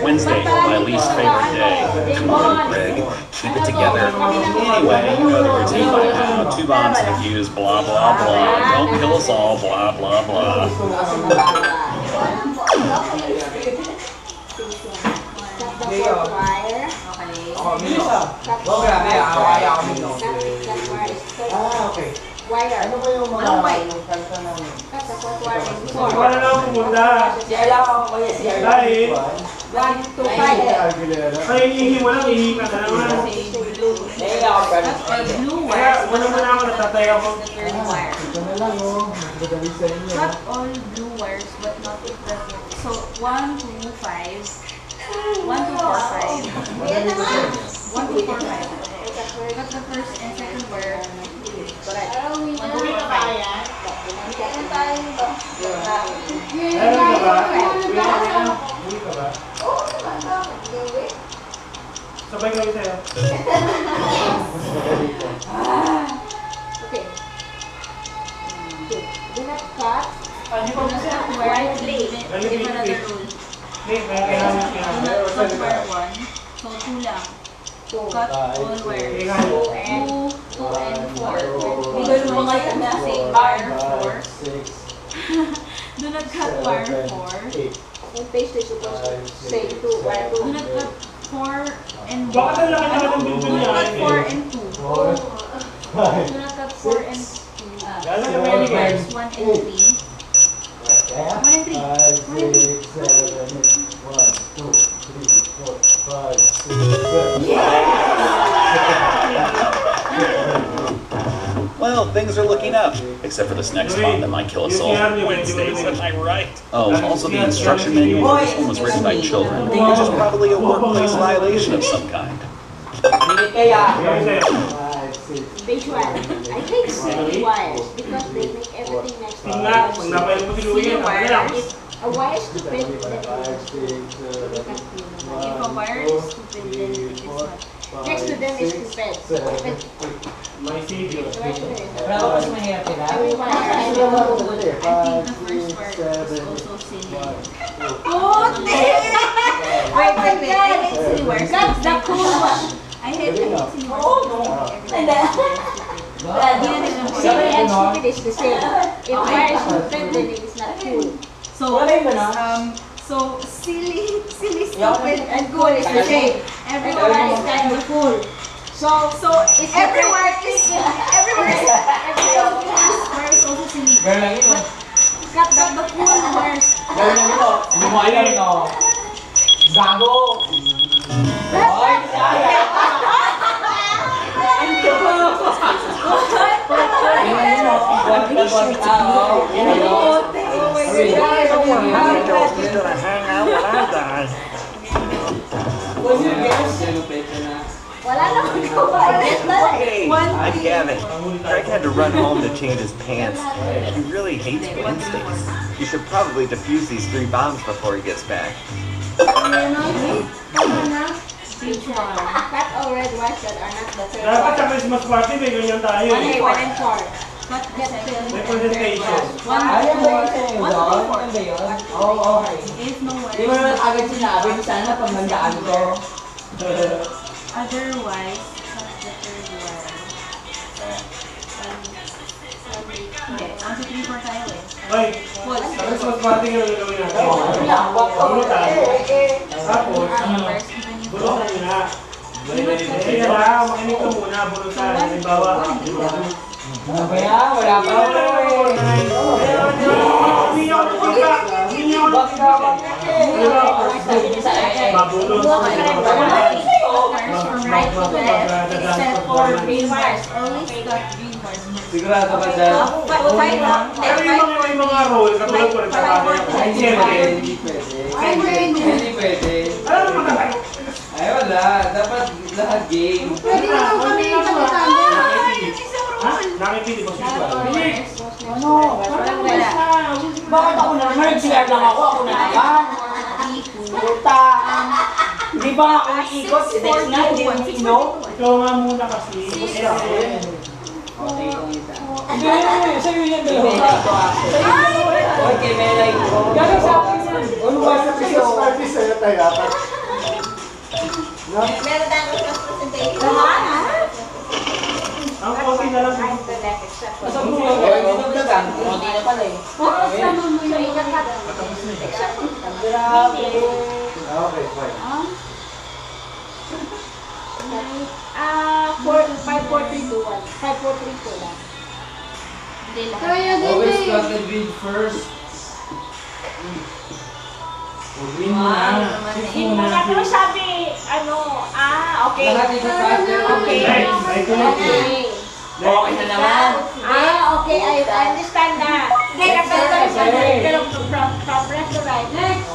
Wednesday, my least favorite day. Come on, Greg. Keep it together. Anyway, you know the routine by now. 2 bombs defuse, blah, blah, blah. Don't kill us all, blah, blah, blah. Okay. Wire. Ano ba yung mga kanta namin? Wala na akong pumunta. Dahil, 1 to 5. ay ihi mo lang, ihi ka na naman. Kaya wala mo na ako natatay ako. Ito na lang oh. Madali sa inyo. Not all blue wires, but not the perfect. So 1 to 5. 1 to 4, 5. 1 to 4, 5. Cut the first and second wire. Correct. 1 to 4, 5. Meron ka ba? Uwi ka ba? Sabay kami sa'yo. Okay. Do not cut. Do not cut wire 3. Give another rule. Hindi, may kailangan Do not cut wire 1. So 2 lang. Cut all wires. 2 and 4. Because mo kayo na say wire 4. 6, Do not cut wire 4. 8. In page 2 supposed to say 2, wire Do 2. not cut 4 and 1. Bakit ang laki naman ng Do bibig not niya? cut 4 and 2. 4, Do not cut 4 and 2. Lalo na may Wires 1 and 3. 5, 1 and 3. 6, 7, 1, 2, 3, 4, 5, 6, 7. Well, things are looking up, except for this next bomb that might kill us all. Wednesdays, am I right? Oh, also the instruction manual for this one was written by children, which is probably a workplace violation of some kind. Visual. I hate silly wires because they make everything next to Pag napayag mo tinuwi, ako na lang. If a wire is stupid, then 5, 6, 7, If a wire is stupid, then it is not. next to them is stupid. Stupid. May video. So I should Wala ko mas mahirap sila. every wire I has think a the first word is also silly. Wait, I hate silly wires. That's the cool one. I hate silly wires. Silly and stupid is the same. If wire is stupid, then it is not cool. So silly, stupid, and Cool is the same. Every wire is kind of cool. So if every wire is wire is also silly. Girl lang ito. cut the cool wires. Girl lang ito. Hindi mo alam, no? Gago! Oy, kaya! Wala naman ko ba? Hey, I'm Gavin. Greg had to run home to change his pants. He really hates Wednesdays. You should probably defuse these 3 bombs before he gets back. Cut all red wires that are not the third Dapat sa wire. Christmas party, may ganyan tayo. Okay, 1 and 4. Cut the second. May presentation. 1 Ayun to ba yun sa'yo 4. 1 doon? to 4. Ayun ba yun? Oo, okay. If no Di mo naman wires, agad sinabi, sana pagmandaan ko. otherwise, cut the third wire. Hindi, 1, 2, 3, 4 tayo eh. Hoy, Pause. sa Christmas party nga gagawin natin. Bulutan. Tapos, Wires, even if bulutan nyo na. Kaya na, makinig ka muna, bulutan. Halimbawa, Ano ba yan? Wala pa ako eh. hindi ako nagpunta. Hindi ako nagpunta. Mabulot. Wires from right to left, except for green wires. always cut green wires. Sigurado ka dyan? Pero yung mga role, katulad ko rin sa kanya. Ay, siyempre. Hindi pwede. Hindi pwede. Alam mo magkakayo. Ay wala, dapat lahat game. Pwede naman kami Ha? Nakipili ba siya? Ano? Wala. Bakit ako na naman? Nag-share lang ako na naman. Puta. Hindi ba ako iikot? Next na, hindi mo inom? Ikaw nga muna kasi. Kasi ako. Hindi, sa'yo yan dalawa. Sa'yo yan dalawa. Okay, may like ko. Gano'n sa akin yan. tayo, apat. No? Meron tayong Christmas presentation. Ang konti na lang. Basta mo, dinagdagan. Kunti na pala eh. Grabe. Okay, fine. 5-4-3-2-1. 5-4-3-2 lang. Hindi lang. Always started with first. Win mo na. Hindi mo na pero sabi, okay. Lahat ito started. Okay. Okay na naman. Okay, I understand na. Pero from left to right. Next.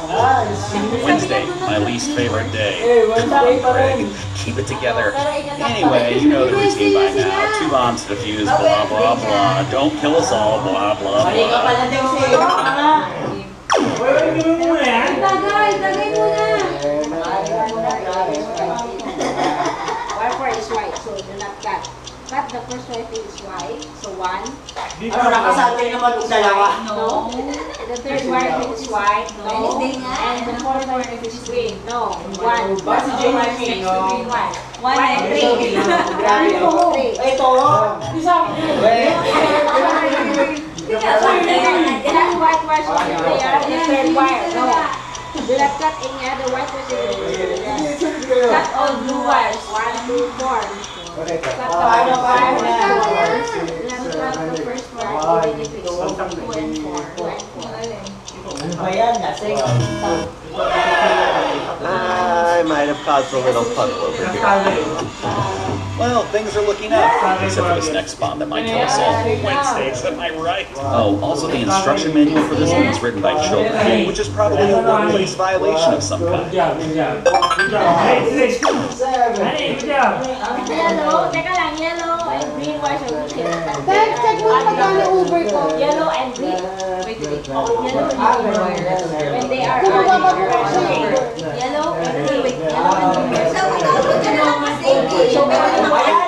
Wednesday, my least favorite day. Eh, Come Wednesday on, pa rin. Greg, keep it together. Anyway, you know the routine by now. 2 bombs to defuse, blah, blah, blah. Don't kill us all, blah, blah, Mali ka blah. pala din sa'yo. Wait, gawin mo muna yan. Tagay muna. Wherefore is white, so do not cut. Cut the first white is white, so 1. Ano, nakasantay naman yung dalawa. No. The third white is white, no. And the fourth white is green, no. 1. Ba, si Jenny One, May, six, no? green, 1. 1 and Grabe. 3. Ito. That white was there, the third wire, no. Do not cut any other white was Cut all blue wires, 1, 2, 4. Okay, Cut the Paano, paano wire. na? Cut the first wire, even if it's 2 and 4. 2 and 4. Ano ba yan? Lasing. I might have caused a little puddle over here. Well, things are looking up, except for this next bomb that might kill us all. Wednesdays, am I right? Oh, also the instruction manual for this one is written by children, which is probably a workplace violation of some Good kind. job, good job. Good job. Hey, six. 7. Hey, good job. Yellow, teka lang, yellow and green wires are okay. Dahil check mo magkano Uber ko. Yellow and green. Wait, wait. Yellow and green wires. When they are Kung on mababagay siya. yellow and green. Wait, yellow and green. So, even when the wires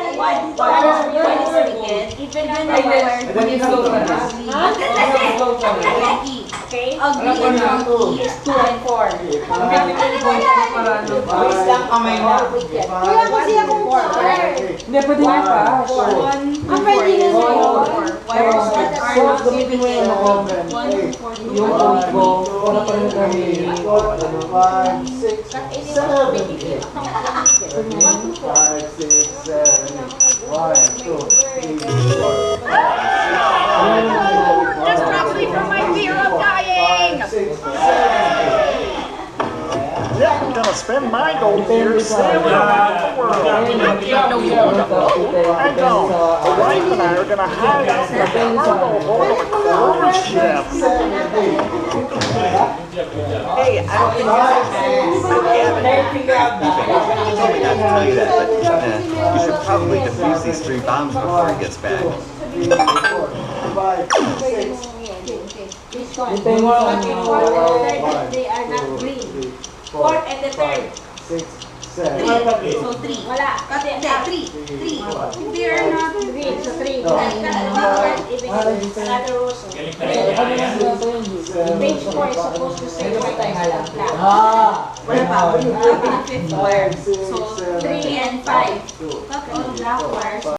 okay? Green is 2 and 4. Wais lang kamay na. Wala kasi akong car. Hindi, pwede na pa. Ang pwede na sa'yo. Wires that are not Gamitin mo yung comment. 1 to 4 to Yung code ko, wala pa rin kami. 5, 6, 7. 1 to 4. 5, 6, 7, 1, 2, 3, 4, 5, 6, 7, Just proxy for my fear of dying. 5, 6, 7. Yeah, I'm gonna spend my gold years sailing around the world. I know. The wife and I are gonna hide out in the cargo hold of a cruise ship. Hey, I don't think Figure out you told me not to tell you that, but you should probably defuse these 3 bombs before he gets back. 3, 4, 5, 6, This one. Hintayin mo lang. They are not green. 4th and the 3rd. 6, 7. So 3. Wala. Kasi 3. They are not green. So 3. Even another row. So page 4 is supposed to say white and black. Wala pa. Fifth wire. 6, So 3 7, and 5. 2. Cut all black wires.